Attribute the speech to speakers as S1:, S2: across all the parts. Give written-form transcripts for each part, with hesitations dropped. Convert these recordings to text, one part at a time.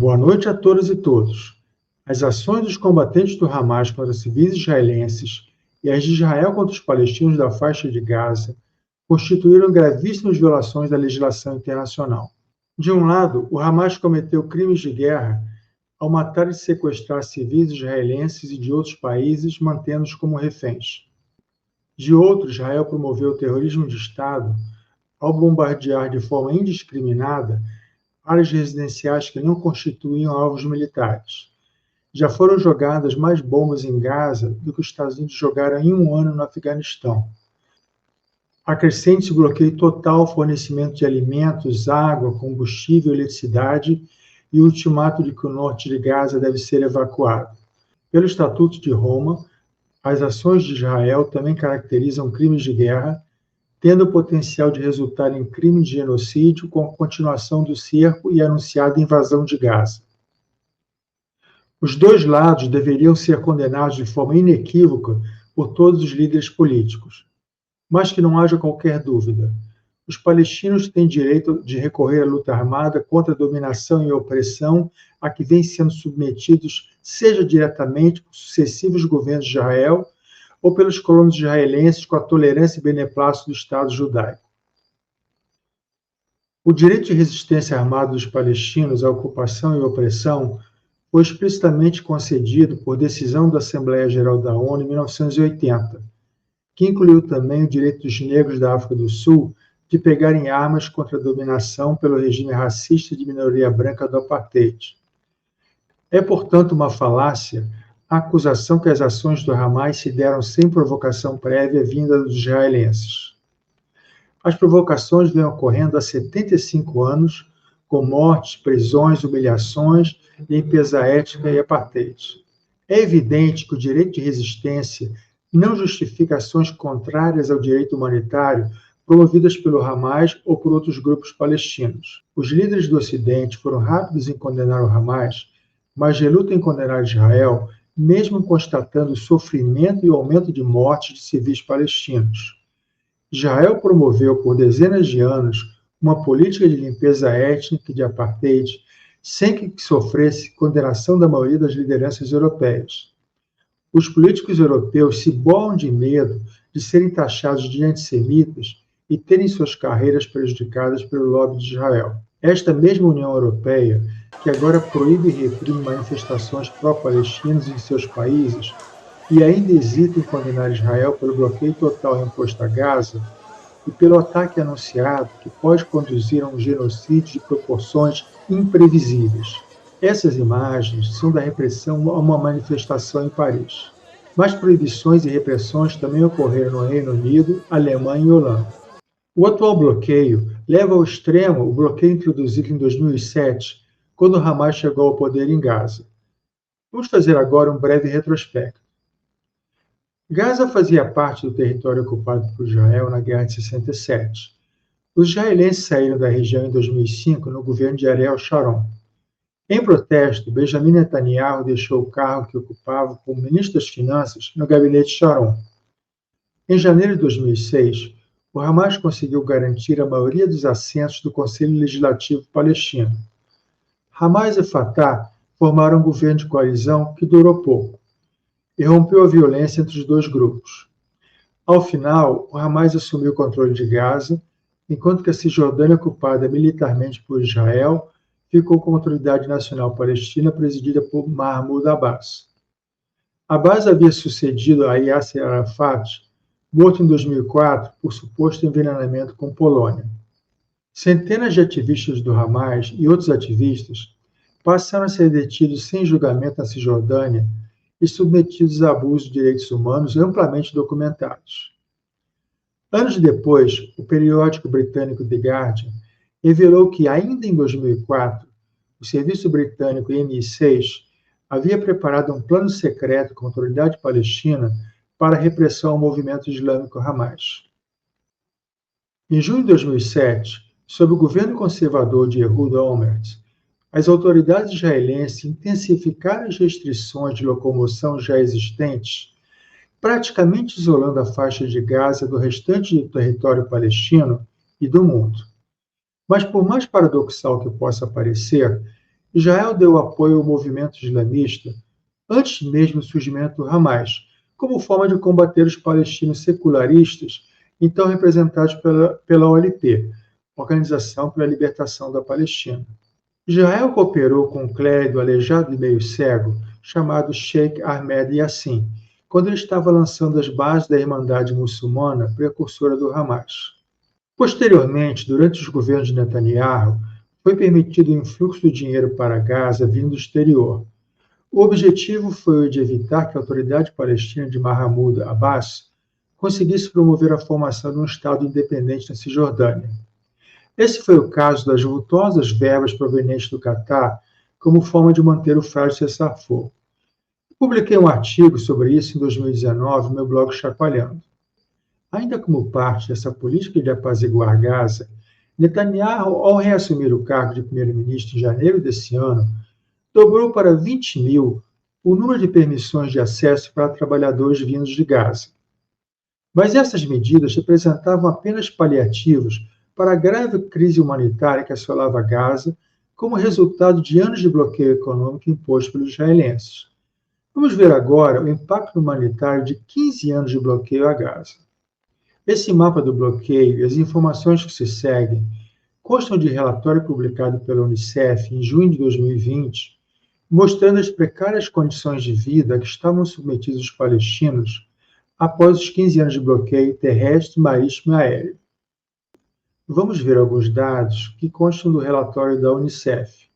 S1: Boa noite a todas e todos. As ações dos combatentes do Hamas contra civis israelenses e as de Israel contra os palestinos da faixa de Gaza constituíram gravíssimas violações da legislação internacional. De um lado, o Hamas cometeu crimes de guerra ao matar e sequestrar civis israelenses e de outros países, mantendo-os como reféns. De outro, Israel promoveu o terrorismo de Estado ao bombardear de forma indiscriminada áreas residenciais que não constituíam alvos militares. Já foram jogadas mais bombas em Gaza do que os Estados Unidos jogaram em um ano no Afeganistão. Acrescente-se o bloqueio total ao fornecimento de alimentos, água, combustível, eletricidade e o ultimato de que o norte de Gaza deve ser evacuado. Pelo Estatuto de Roma, as ações de Israel também caracterizam crimes de guerra, tendo o potencial de resultar em crime de genocídio com a continuação do cerco e anunciada invasão de Gaza. Os dois lados deveriam ser condenados de forma inequívoca por todos os líderes políticos. Mas que não haja qualquer dúvida, os palestinos têm direito de recorrer à luta armada contra a dominação e a opressão a que vêm sendo submetidos, seja diretamente por sucessivos governos de Israel ou pelos colonos israelenses com a tolerância e beneplácito do Estado judaico. O direito de resistência armada dos palestinos à ocupação e opressão foi explicitamente concedido por decisão da Assembleia Geral da ONU em 1980, que incluiu também o direito dos negros da África do Sul de pegarem armas contra a dominação pelo regime racista de minoria branca do apartheid. É, portanto, uma falácia a acusação que as ações do Hamas se deram sem provocação prévia vinda dos israelenses. As provocações vêm ocorrendo há 75 anos, com mortes, prisões, humilhações, limpeza étnica e apartheid. É evidente que o direito de resistência não justifica ações contrárias ao direito humanitário promovidas pelo Hamas ou por outros grupos palestinos. Os líderes do Ocidente foram rápidos em condenar o Hamas, mas relutam em condenar Israel, mesmo constatando o sofrimento e o aumento de mortes de civis palestinos. Israel promoveu por dezenas de anos uma política de limpeza étnica e de apartheid, sem que sofresse condenação da maioria das lideranças europeias. Os políticos europeus se boam de medo de serem taxados de antissemitas e terem suas carreiras prejudicadas pelo lobby de Israel. Esta mesma União Europeia, que agora proíbe e reprime manifestações pró-palestinas em seus países e ainda hesita em condenar Israel pelo bloqueio total imposto a Gaza e pelo ataque anunciado que pode conduzir a um genocídio de proporções imprevisíveis. Essas imagens são da repressão a uma manifestação em Paris. Mas proibições e repressões também ocorreram no Reino Unido, Alemanha e Holanda. O atual bloqueio leva ao extremo o bloqueio introduzido em 2007, quando o Hamas chegou ao poder em Gaza. Vamos fazer agora um breve retrospecto. Gaza fazia parte do território ocupado por Israel na Guerra de 67. Os israelenses saíram da região em 2005 no governo de Ariel Sharon. Em protesto, Benjamin Netanyahu deixou o cargo que ocupava como ministro das Finanças no gabinete Sharon. Em janeiro de 2006, o Hamas conseguiu garantir a maioria dos assentos do Conselho Legislativo palestino. Hamas e Fatah formaram um governo de coalizão que durou pouco e rompeu a violência entre os dois grupos. Ao final, o Hamas assumiu o controle de Gaza, enquanto que a Cisjordânia, ocupada militarmente por Israel, ficou com a Autoridade Nacional Palestina presidida por Mahmoud Abbas. Abbas havia sucedido a Yasser Arafat, morto em 2004 por suposto envenenamento com polônia. Centenas de ativistas do Hamas e outros ativistas passaram a ser detidos sem julgamento na Cisjordânia e submetidos a abusos de direitos humanos amplamente documentados. Anos depois, o periódico britânico The Guardian revelou que, ainda em 2004, o serviço britânico MI6 havia preparado um plano secreto com a autoridade palestina para a repressão ao movimento islâmico Hamas. Em junho de 2007, sob o governo conservador de Ehud Olmert, as autoridades israelenses intensificaram as restrições de locomoção já existentes, praticamente isolando a faixa de Gaza do restante do território palestino e do mundo. Mas, por mais paradoxal que possa parecer, Israel deu apoio ao movimento islamista antes mesmo do surgimento do Hamas, como forma de combater os palestinos secularistas, então representados pela OLP, Organização pela Libertação da Palestina. Israel cooperou com um clérigo aleijado e meio cego, chamado Sheikh Ahmed Yassin, quando ele estava lançando as bases da Irmandade Muçulmana, precursora do Hamas. Posteriormente, durante os governos de Netanyahu, foi permitido o influxo de dinheiro para Gaza vindo do exterior. O objetivo foi o de evitar que a autoridade palestina de Mahmoud Abbas conseguisse promover a formação de um Estado independente na Cisjordânia. Esse foi o caso das vultosas verbas provenientes do Catar como forma de manter o frágil cessar-fogo. Publiquei um artigo sobre isso em 2019 no meu blog Chacoalhando. Ainda como parte dessa política de apaziguar Gaza, Netanyahu, ao reassumir o cargo de primeiro-ministro em janeiro desse ano, dobrou para 20 mil o número de permissões de acesso para trabalhadores vindos de Gaza. Mas essas medidas representavam apenas paliativos para a grave crise humanitária que assolava Gaza, como resultado de anos de bloqueio econômico imposto pelos israelenses. Vamos ver agora o impacto humanitário de 15 anos de bloqueio a Gaza. Esse mapa do bloqueio e as informações que se seguem constam de relatório publicado pela Unicef em junho de 2020, mostrando as precárias condições de vida a que estavam submetidos os palestinos após os 15 anos de bloqueio terrestre, marítimo e aéreo. Vamos ver alguns dados que constam do relatório da Unicef.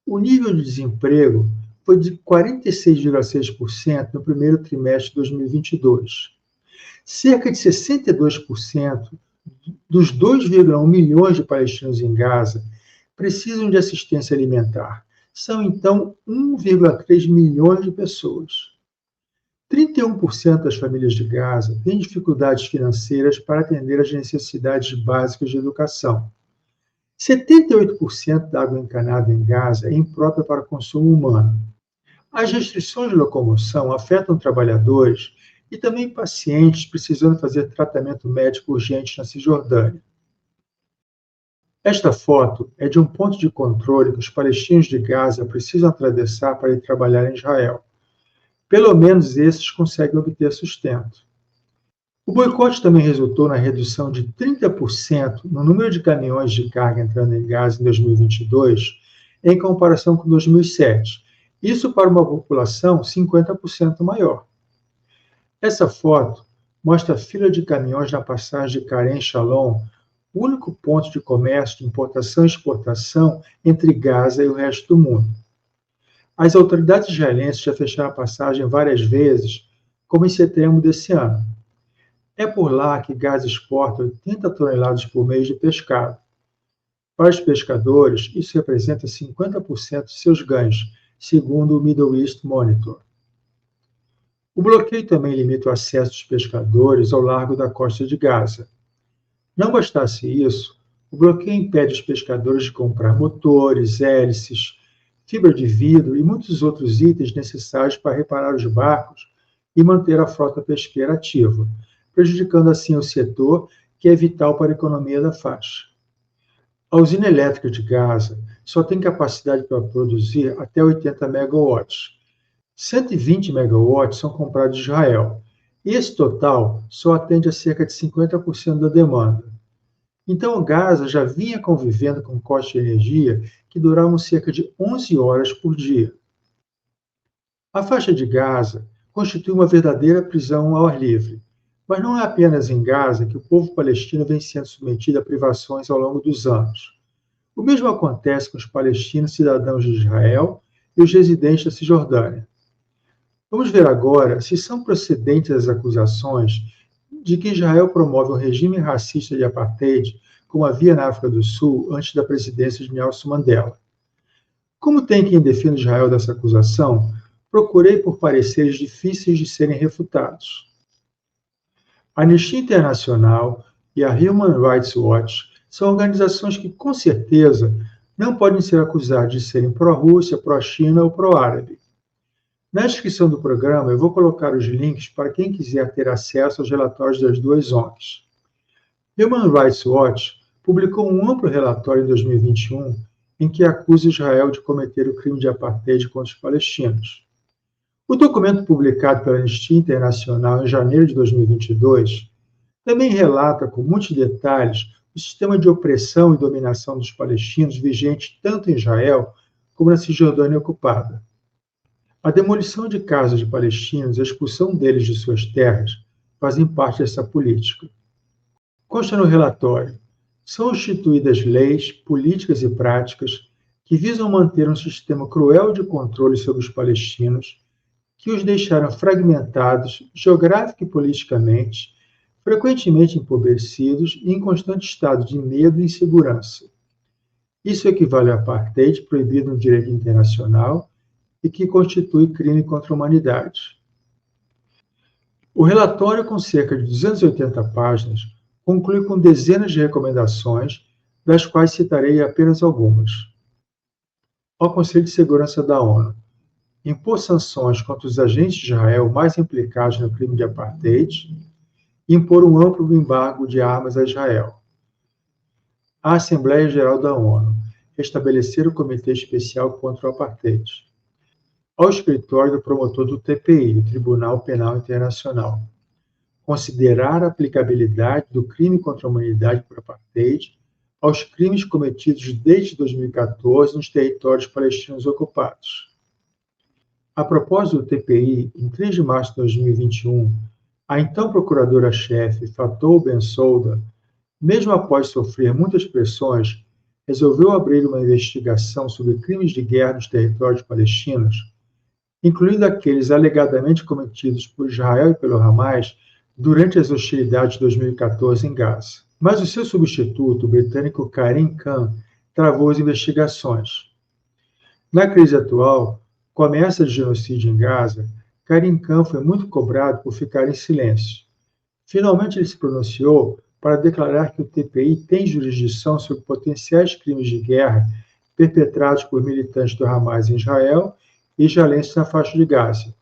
S1: O nível de desemprego foi de 46,6% no primeiro trimestre de 2022. Cerca de 62% dos 2,1 milhões de palestinos em Gaza precisam de assistência alimentar. São, então, 1,3 milhões de pessoas. 31% das famílias de Gaza têm dificuldades financeiras para atender às necessidades básicas de educação. 78% da água encanada em Gaza é imprópria para consumo humano. As restrições de locomoção afetam trabalhadores e também pacientes precisando fazer tratamento médico urgente na Cisjordânia. Esta foto é de um ponto de controle que os palestinos de Gaza precisam atravessar para ir trabalhar em Israel. Pelo menos esses conseguem obter sustento. O boicote também resultou na redução de 30% no número de caminhões de carga entrando em Gaza em 2022, em comparação com 2007. Isso para uma população 50% maior. Essa foto mostra a fila de caminhões na passagem de Karem Shalom, o único ponto de comércio de importação e exportação entre Gaza e o resto do mundo. As autoridades israelenses já fecharam a passagem várias vezes, como em setembro desse ano. É por lá que Gaza exporta 80 toneladas por mês de pescado. Para os pescadores, isso representa 50% de seus ganhos, segundo o Middle East Monitor. O bloqueio também limita o acesso dos pescadores ao largo da costa de Gaza. Não bastasse isso, o bloqueio impede os pescadores de comprar motores, hélices, fibra de vidro e muitos outros itens necessários para reparar os barcos e manter a frota pesqueira ativa, prejudicando assim o setor, que é vital para a economia da faixa. A usina elétrica de Gaza só tem capacidade para produzir até 80 megawatts. 120 megawatts são comprados de Israel. E esse total só atende a cerca de 50% da demanda. Então, Gaza já vinha convivendo com custos de energia que duravam cerca de 11 horas por dia. A faixa de Gaza constitui uma verdadeira prisão ao ar livre. Mas não é apenas em Gaza que o povo palestino vem sendo submetido a privações ao longo dos anos. O mesmo acontece com os palestinos cidadãos de Israel e os residentes da Cisjordânia. Vamos ver agora se são procedentes as acusações de que Israel promove um regime racista de apartheid, como havia na África do Sul antes da presidência de Nelson Mandela. Como tem quem defenda Israel dessa acusação, procurei por pareceres difíceis de serem refutados. A Anistia Internacional e a Human Rights Watch são organizações que, com certeza, não podem ser acusadas de serem pró-Rússia, pró-China ou pró-árabe. Na descrição do programa, eu vou colocar os links para quem quiser ter acesso aos relatórios das duas ONGs. Human Rights Watch publicou um amplo relatório em 2021 em que acusa Israel de cometer o crime de apartheid contra os palestinos. O documento publicado pela Anistia Internacional em janeiro de 2022 também relata com muitos detalhes o sistema de opressão e dominação dos palestinos vigente tanto em Israel como na Cisjordânia ocupada. A demolição de casas de palestinos e a expulsão deles de suas terras fazem parte dessa política. Consta no relatório: são instituídas leis, políticas e práticas que visam manter um sistema cruel de controle sobre os palestinos, que os deixaram fragmentados geográfica e politicamente, frequentemente empobrecidos e em constante estado de medo e insegurança. Isso equivale ao apartheid proibido no direito internacional e que constitui crime contra a humanidade. O relatório, com cerca de 280 páginas, conclui com dezenas de recomendações, das quais citarei apenas algumas. Ao Conselho de Segurança da ONU: impor sanções contra os agentes de Israel mais implicados no crime de apartheid, impor um amplo embargo de armas a Israel. A Assembleia Geral da ONU: restabelecer o Comitê Especial contra o Apartheid. Ao Escritório do Promotor do TPI, do Tribunal Penal Internacional: considerar a aplicabilidade do crime contra a humanidade por apartheid aos crimes cometidos desde 2014 nos territórios palestinos ocupados. A propósito do TPI, em 3 de março de 2021, a então procuradora-chefe Fatou Bensouda, mesmo após sofrer muitas pressões, resolveu abrir uma investigação sobre crimes de guerra nos territórios palestinos, incluindo aqueles alegadamente cometidos por Israel e pelo Hamas durante as hostilidades de 2014 em Gaza. Mas o seu substituto, o britânico Karim Khan, travou as investigações. Na crise atual, com a ameaça de genocídio em Gaza, Karim Khan foi muito cobrado por ficar em silêncio. Finalmente, ele se pronunciou para declarar que o TPI tem jurisdição sobre potenciais crimes de guerra perpetrados por militantes do Hamas em Israel e israelenses na faixa de Gaza,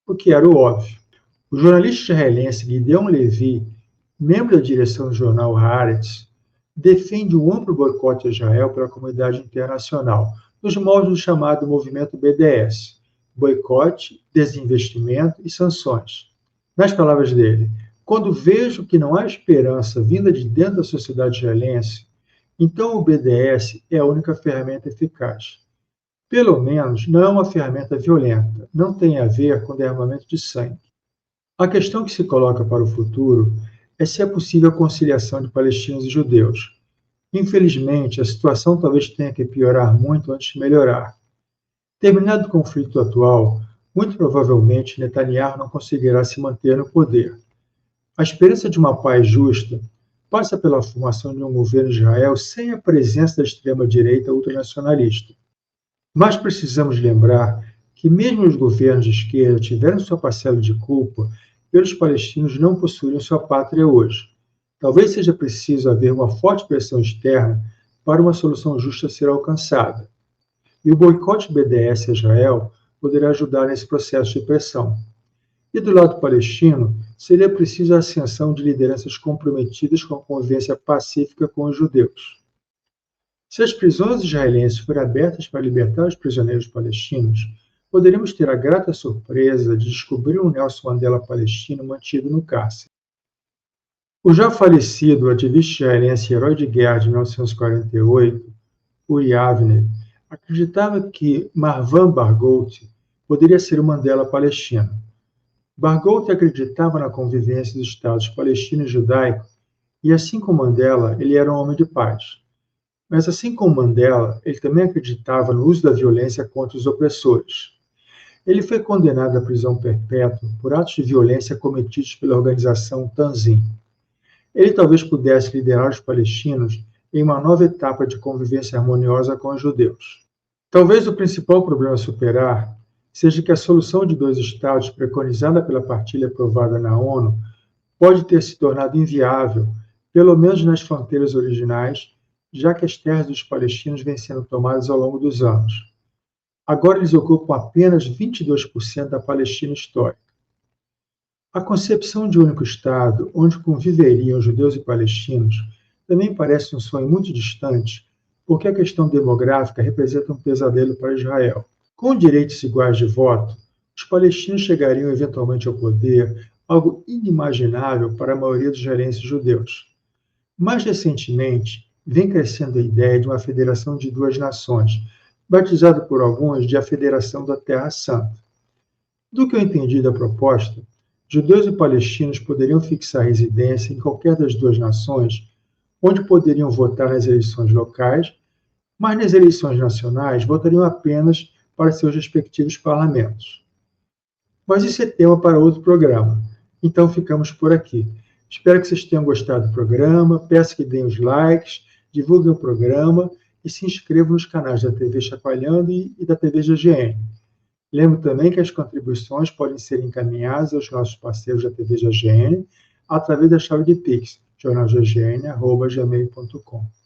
S1: o que era o óbvio. O jornalista israelense Gideon Levy, membro da direção do jornal Haaretz, defende um amplo boicote a Israel pela comunidade internacional, nos moldes do chamado movimento BDS: boicote, desinvestimento e sanções. Nas palavras dele: quando vejo que não há esperança vinda de dentro da sociedade israelense, então o BDS é a única ferramenta eficaz. Pelo menos não é uma ferramenta violenta, não tem a ver com derramamento de sangue. A questão que se coloca para o futuro é se é possível a conciliação de palestinos e judeus. Infelizmente, a situação talvez tenha que piorar muito antes de melhorar. Terminado o conflito atual, muito provavelmente Netanyahu não conseguirá se manter no poder. A esperança de uma paz justa passa pela formação de um governo de Israel sem a presença da extrema-direita ultranacionalista. Mas precisamos lembrar que mesmo os governos de esquerda tiveram sua parcela de culpa pelos palestinos não possuírem sua pátria hoje. Talvez seja preciso haver uma forte pressão externa para uma solução justa ser alcançada. E o boicote BDS a Israel poderá ajudar nesse processo de pressão. E do lado palestino, seria preciso a ascensão de lideranças comprometidas com a convivência pacífica com os judeus. Se as prisões israelenses forem abertas para libertar os prisioneiros palestinos, poderemos ter a grata surpresa de descobrir um Nelson Mandela palestino mantido no cárcere. O já falecido ativista israelense e herói de guerra de 1948, Uri Avner, acreditava que Marwan Barghouti poderia ser o Mandela palestino. Barghouti acreditava na convivência dos estados palestino e judaico, e assim como Mandela, ele era um homem de paz. Mas assim como Mandela, ele também acreditava no uso da violência contra os opressores. Ele foi condenado à prisão perpétua por atos de violência cometidos pela organização Tanzim. Ele talvez pudesse liderar os palestinos em uma nova etapa de convivência harmoniosa com os judeus. Talvez o principal problema a superar seja que a solução de 2 estados preconizada pela partilha aprovada na ONU pode ter se tornado inviável, pelo menos nas fronteiras originais, já que as terras dos palestinos vêm sendo tomadas ao longo dos anos. Agora eles ocupam apenas 22% da Palestina histórica. A concepção de único Estado, onde conviveriam judeus e palestinos, também parece um sonho muito distante, porque a questão demográfica representa um pesadelo para Israel. Com direitos iguais de voto, os palestinos chegariam eventualmente ao poder, algo inimaginável para a maioria dos israelenses judeus. Mais recentemente, vem crescendo a ideia de uma federação de duas nações, batizada por alguns de a Federação da Terra Santa. Do que eu entendi da proposta, judeus e palestinos poderiam fixar residência em qualquer das duas nações, onde poderiam votar nas eleições locais, mas nas eleições nacionais votariam apenas para seus respectivos parlamentos. Mas isso é tema para outro programa, então ficamos por aqui. Espero que vocês tenham gostado do programa, peço que deem os likes, divulguem o programa e se inscrevam nos canais da TV Chacoalhando e da TV GGN. Lembro também que as contribuições podem ser encaminhadas aos nossos parceiros da TV GGN através da chave de Pix, jornalggn@gmail.com.